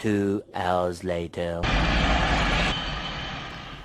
2 hours later.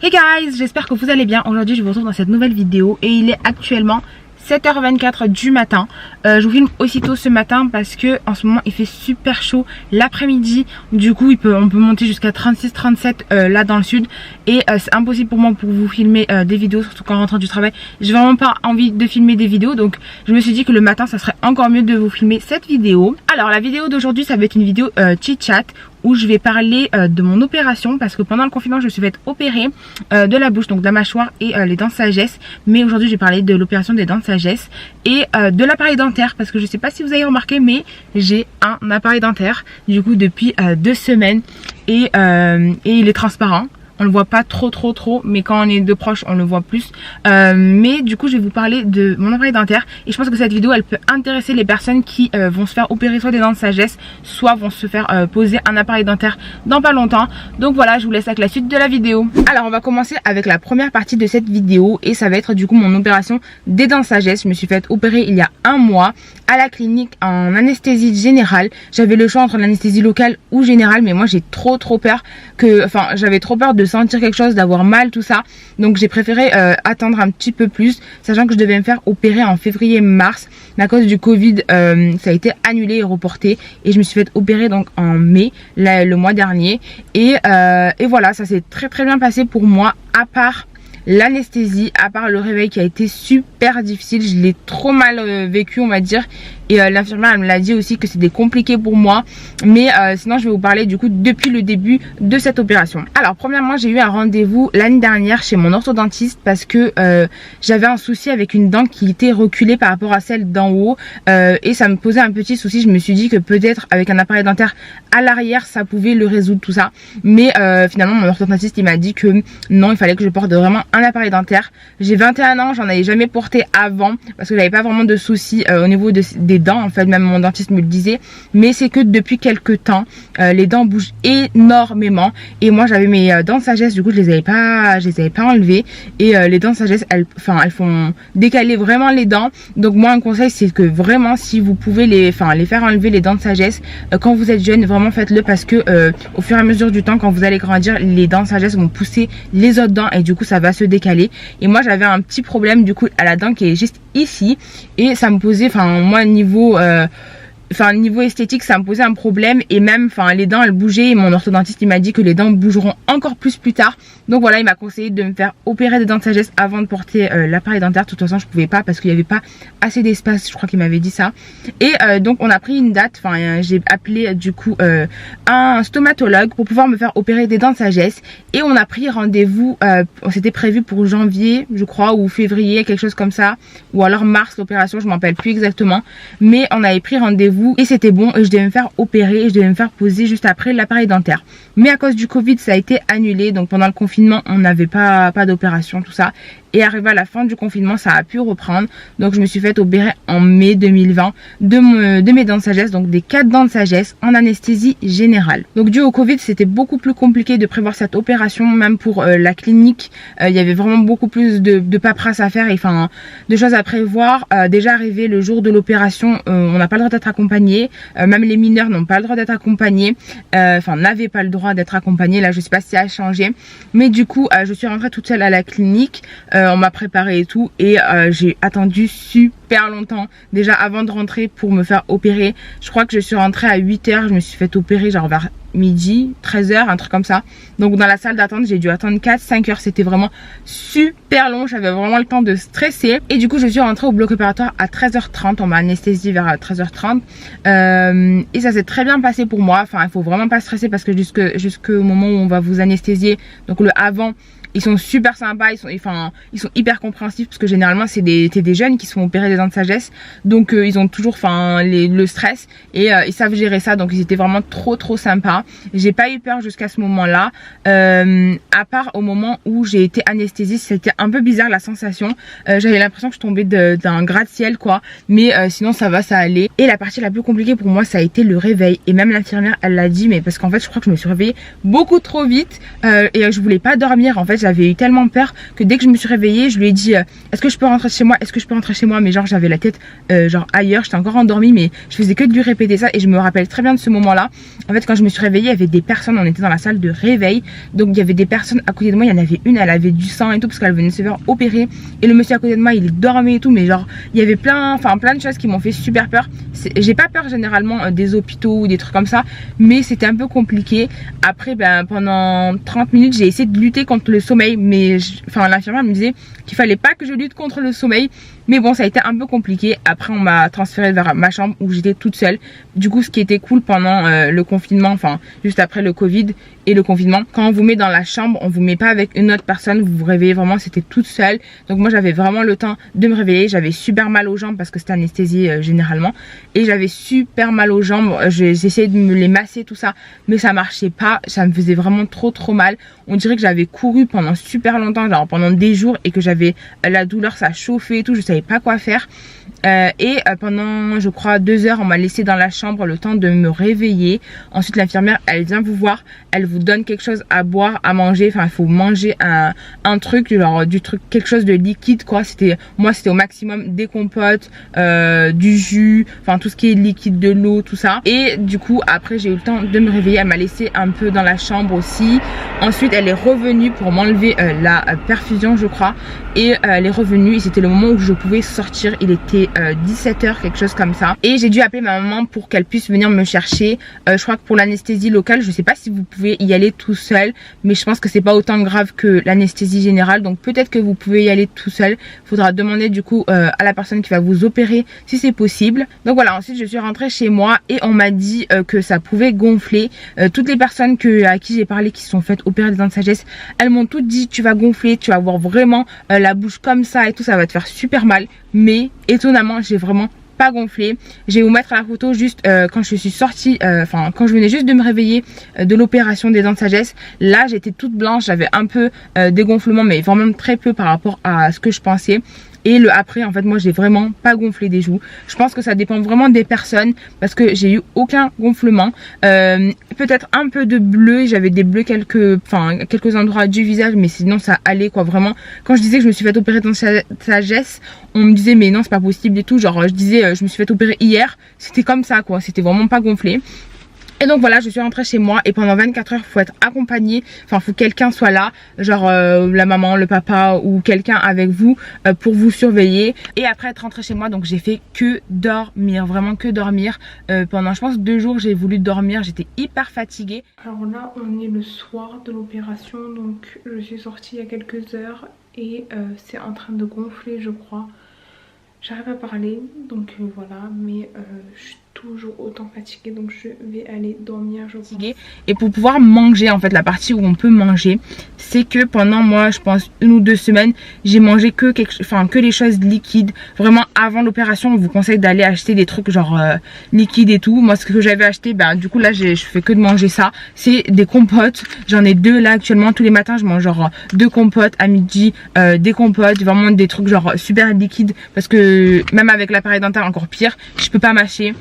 Hey guys, j'espère que vous allez bien. Aujourd'hui je vous retrouve dans cette nouvelle vidéo et il est actuellement 7h24 du matin. Je vous filme aussitôt ce matin parce que en ce moment il fait super chaud l'après-midi. Du coup on peut monter jusqu'à 36-37 là dans le sud. Et c'est impossible pour moi pour vous filmer des vidéos, surtout quand on rentre du travail. J'ai vraiment pas envie de filmer des vidéos. Donc je me suis dit que le matin ça serait encore mieux de vous filmer cette vidéo. Alors la vidéo d'aujourd'hui ça va être une vidéo chit-chat où je vais parler de mon opération parce que pendant le confinement je me suis fait opérer de la bouche, donc de la mâchoire et les dents de sagesse. Mais aujourd'hui je vais parler de l'opération des dents de sagesse et de l'appareil dentaire parce que je sais pas si vous avez remarqué mais j'ai un appareil dentaire du coup depuis 2 semaines et il est transparent. On le voit pas trop mais quand on est de proche on le voit plus, mais du coup je vais vous parler de mon appareil dentaire et je pense que cette vidéo elle peut intéresser les personnes qui vont se faire opérer soit des dents de sagesse soit vont se faire poser un appareil dentaire dans pas longtemps. Donc voilà, je vous laisse avec la suite de la vidéo. Alors on va commencer avec la première partie de cette vidéo et ça va être du coup mon opération des dents de sagesse. Je me suis fait opérer il y a 1 mois à la clinique en anesthésie générale. J'avais le choix entre l'anesthésie locale ou générale, mais moi j'ai trop peur j'avais trop peur de sentir quelque chose, d'avoir mal, tout ça. Donc j'ai préféré attendre un petit peu plus, sachant que je devais me faire opérer en février-mars. Mais à cause du Covid, ça a été annulé et reporté. Et je me suis fait opérer donc en mai, le mois dernier. Et voilà, ça s'est très bien passé pour moi, à part l'anesthésie, à part le réveil qui a été super difficile. Je l'ai trop mal vécu, on va dire. Et l'infirmière elle me l'a dit aussi que c'était compliqué pour moi. Mais sinon je vais vous parler du coup depuis le début de cette opération. Alors premièrement j'ai eu un rendez-vous l'année dernière chez mon orthodontiste parce que j'avais un souci avec une dent qui était reculée par rapport à celle d'en haut. Et ça me posait un petit souci. Je me suis dit que peut-être avec un appareil dentaire à l'arrière ça pouvait le résoudre tout ça. Mais finalement mon orthodontiste il m'a dit que non, il fallait que je porte vraiment un appareil dentaire. J'ai 21 ans, j'en avais jamais porté avant parce que j'avais pas vraiment de soucis au niveau des dents, en fait, même mon dentiste me le disait. Mais c'est que depuis quelques temps les dents bougent énormément et moi j'avais mes dents de sagesse, du coup je les avais pas enlevées et les dents de sagesse elles font décaler vraiment les dents. Donc moi un conseil c'est que vraiment si vous pouvez les faire enlever les dents de sagesse quand vous êtes jeune, vraiment faites-le parce que au fur et à mesure du temps quand vous allez grandir les dents de sagesse vont pousser les autres dents et du coup ça va se décaler. Et moi j'avais un petit problème du coup à la dent qui est juste ici et ça me posait, moi niveau esthétique ça me posait un problème et même les dents elles bougeaient et mon orthodontiste il m'a dit que les dents bougeront encore plus tard. Donc voilà, il m'a conseillé de me faire opérer des dents de sagesse avant de porter l'appareil dentaire. De toute façon je pouvais pas parce qu'il n'y avait pas assez d'espace, je crois qu'il m'avait dit ça. Et donc on a pris une date, j'ai appelé du coup un stomatologue pour pouvoir me faire opérer des dents de sagesse et on a pris rendez-vous, c'était prévu pour janvier je crois ou février, quelque chose comme ça, ou alors mars l'opération, je m'en rappelle plus exactement, mais on avait pris rendez-vous et c'était bon et je devais me faire opérer et je devais me faire poser juste après l'appareil dentaire. Mais à cause du Covid ça a été annulé, donc pendant le confinement on n'avait pas d'opération tout ça. Et arrivé à la fin du confinement, ça a pu reprendre. Donc je me suis fait opérer en mai 2020 de mes dents de sagesse, donc des 4 dents de sagesse en anesthésie générale. Donc dû au Covid, c'était beaucoup plus compliqué de prévoir cette opération, même pour la clinique. Il y avait vraiment beaucoup plus de paperasse à faire et de choses à prévoir. Déjà arrivé le jour de l'opération, on n'a pas le droit d'être accompagné. Même les mineurs n'ont pas le droit d'être accompagnés. N'avaient pas le droit d'être accompagnés. Là, je sais pas si ça a changé. Mais du coup, je suis rentrée toute seule à la clinique. On m'a préparé et tout et j'ai attendu super longtemps déjà avant de rentrer pour me faire opérer. Je crois que je suis rentrée à 8h, je me suis fait opérer genre vers midi, 13h, un truc comme ça. Donc dans la salle d'attente j'ai dû attendre 4-5 heures, c'était vraiment super long, j'avais vraiment le temps de stresser. Et du coup je suis rentrée au bloc opératoire à 13h30, on m'a anesthésié vers 13h30 et ça s'est très bien passé pour moi. Il faut vraiment pas stresser parce que jusqu'au moment où on va vous anesthésier, donc le avant, ils sont super sympas, ils sont hyper compréhensifs parce que généralement c'est des jeunes qui se font opérer des dents de sagesse, donc ils ont toujours le stress et ils savent gérer ça, donc ils étaient vraiment trop sympas. J'ai pas eu peur jusqu'à ce moment là, à part au moment où j'ai été anesthésiée, c'était un peu bizarre la sensation, j'avais l'impression que je tombais d'un gratte-ciel quoi, mais sinon ça allait. Et la partie la plus compliquée pour moi ça a été le réveil et même l'infirmière elle l'a dit, mais parce qu'en fait je crois que je me suis réveillée beaucoup trop vite et je voulais pas dormir en fait. J'avais eu tellement peur que dès que je me suis réveillée, je lui ai dit est-ce que je peux rentrer chez moi, mais genre j'avais la tête genre ailleurs, j'étais encore endormie mais je faisais que de lui répéter ça et je me rappelle très bien de ce moment là. En fait quand je me suis réveillée réveillée, il y avait des personnes, on était dans la salle de réveil, donc il y avait des personnes à côté de moi, il y en avait une, elle avait du sang et tout parce qu'elle venait de se faire opérer, et le monsieur à côté de moi il dormait et tout, mais genre il y avait plein de choses qui m'ont fait super peur. J'ai pas peur généralement des hôpitaux ou des trucs comme ça, mais c'était un peu compliqué. Après pendant 30 minutes j'ai essayé de lutter contre le sommeil, mais l'infirmière me disait qu'il fallait pas que je lutte contre le sommeil, mais bon, ça a été un peu compliqué. Après on m'a transférée vers ma chambre où j'étais toute seule. Du coup, ce qui était cool pendant le confinement, juste après le Covid et le confinement, quand on vous met dans la chambre, on vous met pas avec une autre personne, vous vous réveillez vraiment, c'était toute seule. Donc moi j'avais vraiment le temps de me réveiller. J'avais super mal aux jambes parce que c'était anesthésié généralement, et j'avais super mal aux jambes. J'essayais de me les masser tout ça, mais ça marchait pas, ça me faisait vraiment trop mal. On dirait que j'avais couru pendant super longtemps, genre pendant des jours, et que j'avais la douleur, ça chauffait et tout, je savais pas quoi faire. Pendant je crois 2 heures on m'a laissé dans la chambre le temps de me réveiller. Ensuite l'infirmière elle vient vous voir, elle vous donne quelque chose à boire, à manger, il faut manger un truc, genre quelque chose de liquide quoi. Moi c'était au maximum des compotes, du jus, tout ce qui est liquide, de l'eau, tout ça. Et du coup après j'ai eu le temps de me réveiller, elle m'a laissé un peu dans la chambre aussi. Ensuite elle est revenue pour m'enlever la perfusion je crois, et elle est revenue et c'était le moment où je pouvais sortir. Il était 17h, quelque chose comme ça, et j'ai dû appeler ma maman pour qu'elle puisse venir me chercher. Je crois que pour l'anesthésie locale, je sais pas si vous pouvez y aller tout seul, mais je pense que c'est pas autant grave que l'anesthésie générale, donc peut-être que vous pouvez y aller tout seul. Faudra demander du coup à la personne qui va vous opérer si c'est possible. Donc voilà, ensuite je suis rentrée chez moi et on m'a dit que ça pouvait gonfler. Toutes les personnes à qui j'ai parlé qui se sont faites opérer des dents de sagesse, elles m'ont toutes dit tu vas gonfler, tu vas avoir vraiment la bouche comme ça et tout, ça va te faire super mal. Mais étonnamment j'ai vraiment pas gonflé. Je vais vous mettre la photo juste quand je suis sortie, quand je venais juste de me réveiller de l'opération des dents de sagesse. Là j'étais toute blanche, j'avais un peu des gonflements, mais vraiment très peu par rapport à ce que je pensais. Et le après, en fait, moi j'ai vraiment pas gonflé des joues. Je pense que ça dépend vraiment des personnes, parce que j'ai eu aucun gonflement. Peut-être un peu de bleu, j'avais des bleus quelques endroits du visage, mais sinon ça allait quoi. Vraiment, quand je disais que je me suis fait opérer dans sagesse, on me disait mais non c'est pas possible et tout. Genre je disais je me suis fait opérer hier, c'était comme ça quoi, c'était vraiment pas gonflé. Et donc voilà, je suis rentrée chez moi, et pendant 24 heures, il faut être accompagné, faut que quelqu'un soit là, genre la maman, le papa ou quelqu'un avec vous pour vous surveiller. Et après être rentrée chez moi, donc j'ai fait que dormir, vraiment que dormir. Pendant je pense 2 jours, j'ai voulu dormir, j'étais hyper fatiguée. Alors là, on est le soir de l'opération, donc je suis sortie il y a quelques heures et c'est en train de gonfler je crois. J'arrive à parler, donc voilà, mais je suis toujours autant fatiguée, donc je vais aller dormir, je pense. Et pour pouvoir manger, en fait, la partie où on peut manger, c'est que pendant moi, je pense 1 ou 2 semaines, j'ai mangé que les choses liquides. Vraiment, avant l'opération, on vous conseille d'aller acheter des trucs genre liquides et tout. Moi, ce que j'avais acheté, du coup là, je fais que de manger ça. C'est des compotes. J'en ai 2 là actuellement. Tous les matins, je mange genre 2 compotes, à midi des compotes, vraiment des trucs genre super liquides, parce que même avec l'appareil dentaire encore pire, je peux pas mâcher.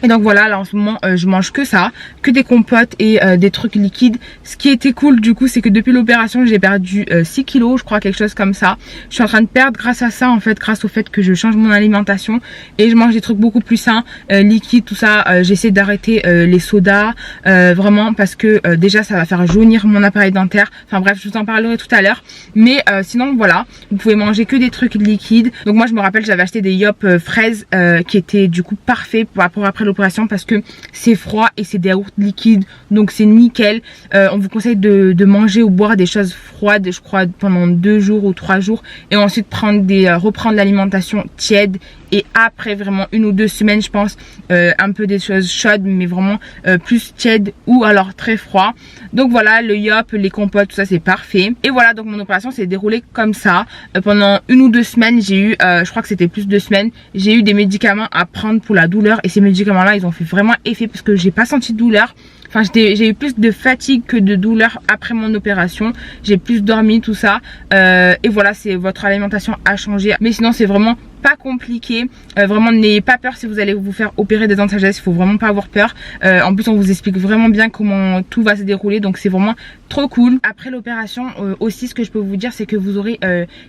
Et donc voilà, là en ce moment je mange que ça, que des compotes et des trucs liquides. Ce qui était cool du coup, c'est que depuis l'opération j'ai perdu 6 kilos, je crois, quelque chose comme ça. Je suis en train de perdre grâce à ça, en fait, grâce au fait que je change mon alimentation et je mange des trucs beaucoup plus sains, liquides, tout ça. J'essaie d'arrêter les sodas, vraiment, parce que déjà ça va faire jaunir mon appareil dentaire. Enfin bref, je vous en parlerai tout à l'heure. Mais sinon voilà, vous pouvez manger que des trucs liquides. Donc moi je me rappelle, j'avais acheté des Yop fraises qui étaient du coup parfaits pour après l'opération, parce que c'est froid et c'est des yaourts liquides, donc c'est nickel. On vous conseille de manger ou boire des choses froides, je crois, pendant 2 jours ou 3 jours, et ensuite reprendre l'alimentation tiède. Et après vraiment 1 ou 2 semaines, je pense, un peu des choses chaudes, mais vraiment plus tièdes ou alors très froid. Donc voilà, le Yop, les compotes, tout ça c'est parfait. Et voilà, donc mon opération s'est déroulée comme ça. Pendant 1 ou 2 semaines, j'ai eu, je crois que c'était plus 2 semaines, j'ai eu des médicaments à prendre pour la douleur, et ces médicaments là ils ont fait vraiment effet, parce que j'ai pas senti de douleur. Enfin, j'ai eu plus de fatigue que de douleur après mon opération. J'ai plus dormi, tout ça. Et voilà, c'est votre alimentation a changé. Mais sinon, c'est vraiment pas compliqué. Vraiment, n'ayez pas peur si vous allez vous faire opérer des dents de sagesse. Il faut vraiment pas avoir peur. En plus, on vous explique vraiment bien comment tout va se dérouler. Donc c'est vraiment trop cool. Après l'opération, aussi ce que je peux vous dire, c'est que vous aurez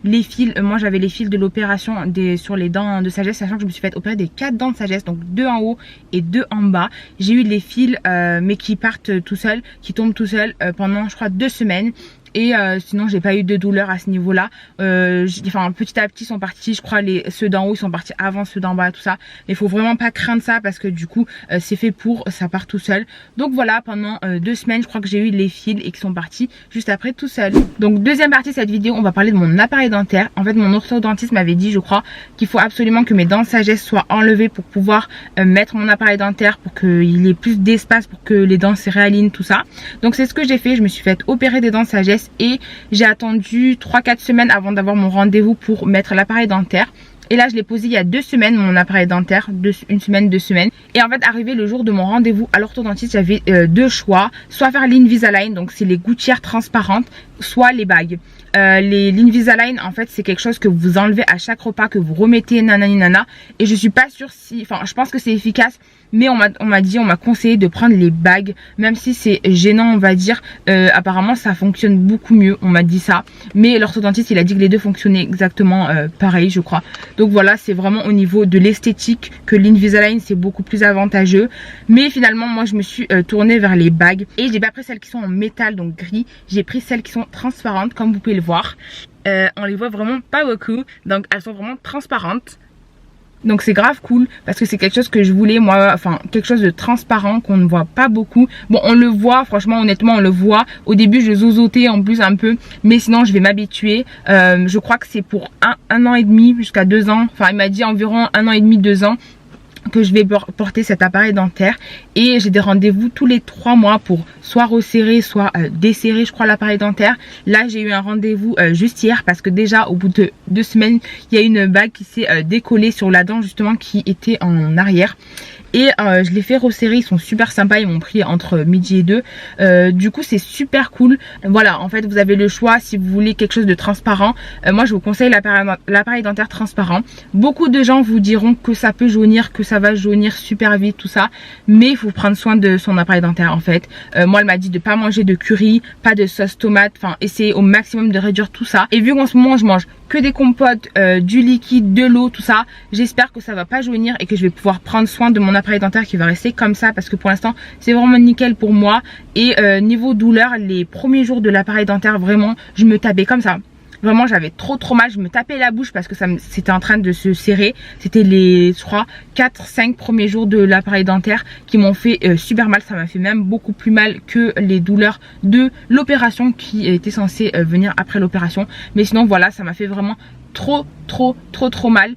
les fils. Moi j'avais les fils de l'opération sur les dents de sagesse, sachant que je me suis fait opérer des 4 dents de sagesse, donc 2 en haut et 2 en bas. J'ai eu les fils mais qui partent tout seuls, qui tombent tout seuls pendant je crois 2 semaines. Et sinon j'ai pas eu de douleur à ce niveau là. Enfin petit à petit ils sont partis, je crois ceux d'en haut ils sont partis avant ceux d'en bas, tout ça. Mais il faut vraiment pas craindre ça parce que du coup c'est fait pour, ça part tout seul. Donc voilà, pendant 2 semaines je crois que j'ai eu les fils et qui sont partis juste après tout seul. Donc deuxième partie de cette vidéo, on va parler de mon appareil dentaire. En fait mon orthodontiste m'avait dit, je crois, qu'il faut absolument que mes dents de sagesse soient enlevées pour pouvoir mettre mon appareil dentaire, pour qu'il y ait plus d'espace, pour que les dents se réalignent, tout ça. Donc c'est ce que j'ai fait, je me suis fait opérer des dents de sagesse et j'ai attendu 3-4 semaines avant d'avoir mon rendez-vous pour mettre l'appareil dentaire. Et là je l'ai posé il y a 2 semaines, mon appareil dentaire, 1 semaine, 2 semaines. Et en fait arrivé le jour de mon rendez-vous à l'orthodontiste, j'avais 2 choix. Soit faire l'Invisalign, donc c'est les gouttières transparentes, soit les bagues. L'Invisalign en fait c'est quelque chose que vous enlevez à chaque repas, que vous remettez nanani nana. Et je suis pas sûre si, enfin je pense que c'est efficace, mais on m'a conseillé de prendre les bagues, même si c'est gênant on va dire. Apparemment ça fonctionne beaucoup mieux, on m'a dit ça. Mais l'orthodontiste il a dit que les deux fonctionnaient exactement pareil je crois. Donc voilà, c'est vraiment au niveau de l'esthétique que l'Invisalign c'est beaucoup plus avantageux. Mais finalement moi je me suis tournée vers les bagues. Et j'ai pas pris celles qui sont en métal donc gris, j'ai pris celles qui sont transparentes comme vous pouvez le voir. On les voit vraiment pas beaucoup, donc elles sont vraiment transparentes. Donc c'est grave cool parce que c'est quelque chose que je voulais moi, enfin quelque chose de transparent qu'on ne voit pas beaucoup. Bon on le voit, franchement honnêtement on le voit. Au début je zozotais en plus un peu, mais sinon je vais m'habituer. Je crois que c'est pour un an et demi jusqu'à 2 ans. Enfin il m'a dit environ 1 an et demi, 2 ans que je vais porter cet appareil dentaire. Et j'ai des rendez-vous tous les 3 mois pour soit resserrer soit desserrer je crois l'appareil dentaire. Là j'ai eu un rendez-vous juste hier parce que déjà au bout de 2 semaines il y a une bague qui s'est décollée sur la dent justement qui était en arrière. Et je les fais resserrer, ils sont super sympas, ils m'ont pris entre midi et 2. Du coup c'est super cool. Voilà, en fait vous avez le choix si vous voulez quelque chose de transparent. Moi je vous conseille l'appareil dentaire transparent. Beaucoup de gens vous diront que ça peut jaunir, que ça va jaunir super vite, tout ça. Mais il faut prendre soin de son appareil dentaire en fait. Moi elle m'a dit de pas manger de curry, pas de sauce tomate, enfin essayer au maximum de réduire tout ça. Et vu qu'en ce moment je mange que des compotes, du liquide, de l'eau, tout ça, j'espère que ça va pas jaunir et que je vais pouvoir prendre soin de mon appareil dentaire qui va rester comme ça parce que pour l'instant c'est vraiment nickel pour moi. Et niveau douleur, les premiers jours de l'appareil dentaire vraiment je me tapais comme ça. Vraiment j'avais trop mal, je me tapais la bouche parce que c'était en train de se serrer. C'était les je crois 4-5 premiers jours de l'appareil dentaire qui m'ont fait super mal. Ça m'a fait même beaucoup plus mal que les douleurs de l'opération qui était censée venir après l'opération. Mais sinon voilà, ça m'a fait vraiment trop mal.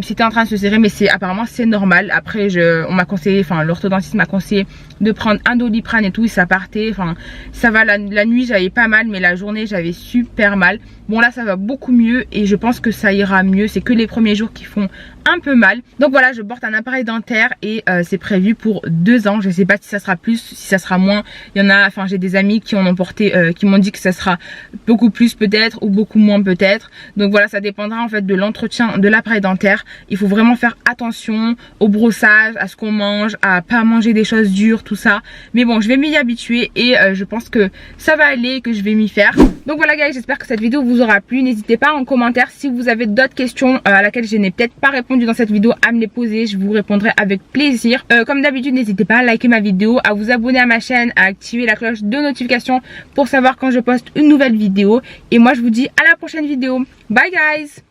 C'était en train de se serrer mais apparemment c'est normal. Après on m'a conseillé, enfin l'orthodontiste m'a conseillé de prendre un Doliprane et tout et ça partait. Enfin ça va, la nuit j'avais pas mal mais la journée j'avais super mal. Bon là ça va beaucoup mieux et je pense que ça ira mieux. C'est que les premiers jours qui font un peu mal. Donc voilà, je porte un appareil dentaire et c'est prévu pour 2 ans. Je sais pas si ça sera plus, si ça sera moins. Il y en a, enfin j'ai des amis qui en ont porté, qui m'ont dit que ça sera beaucoup plus peut-être ou beaucoup moins peut-être. Donc voilà, ça dépendra en fait de l'entretien de l'appareil dentaire. Il faut vraiment faire attention au brossage, à ce qu'on mange, à pas manger des choses dures, tout ça. Mais bon, je vais m'y habituer et je pense que ça va aller, que je vais m'y faire. Donc voilà guys, j'espère que cette vidéo vous aura plu. N'hésitez pas en commentaire si vous avez d'autres questions à laquelle je n'ai peut-être pas répondu dans cette vidéo à me les poser, je vous répondrai avec plaisir. Comme d'habitude, n'hésitez pas à liker ma vidéo, à vous abonner à ma chaîne, à activer la cloche de notification pour savoir quand je poste une nouvelle vidéo. Et moi je vous dis à la prochaine vidéo. Bye guys!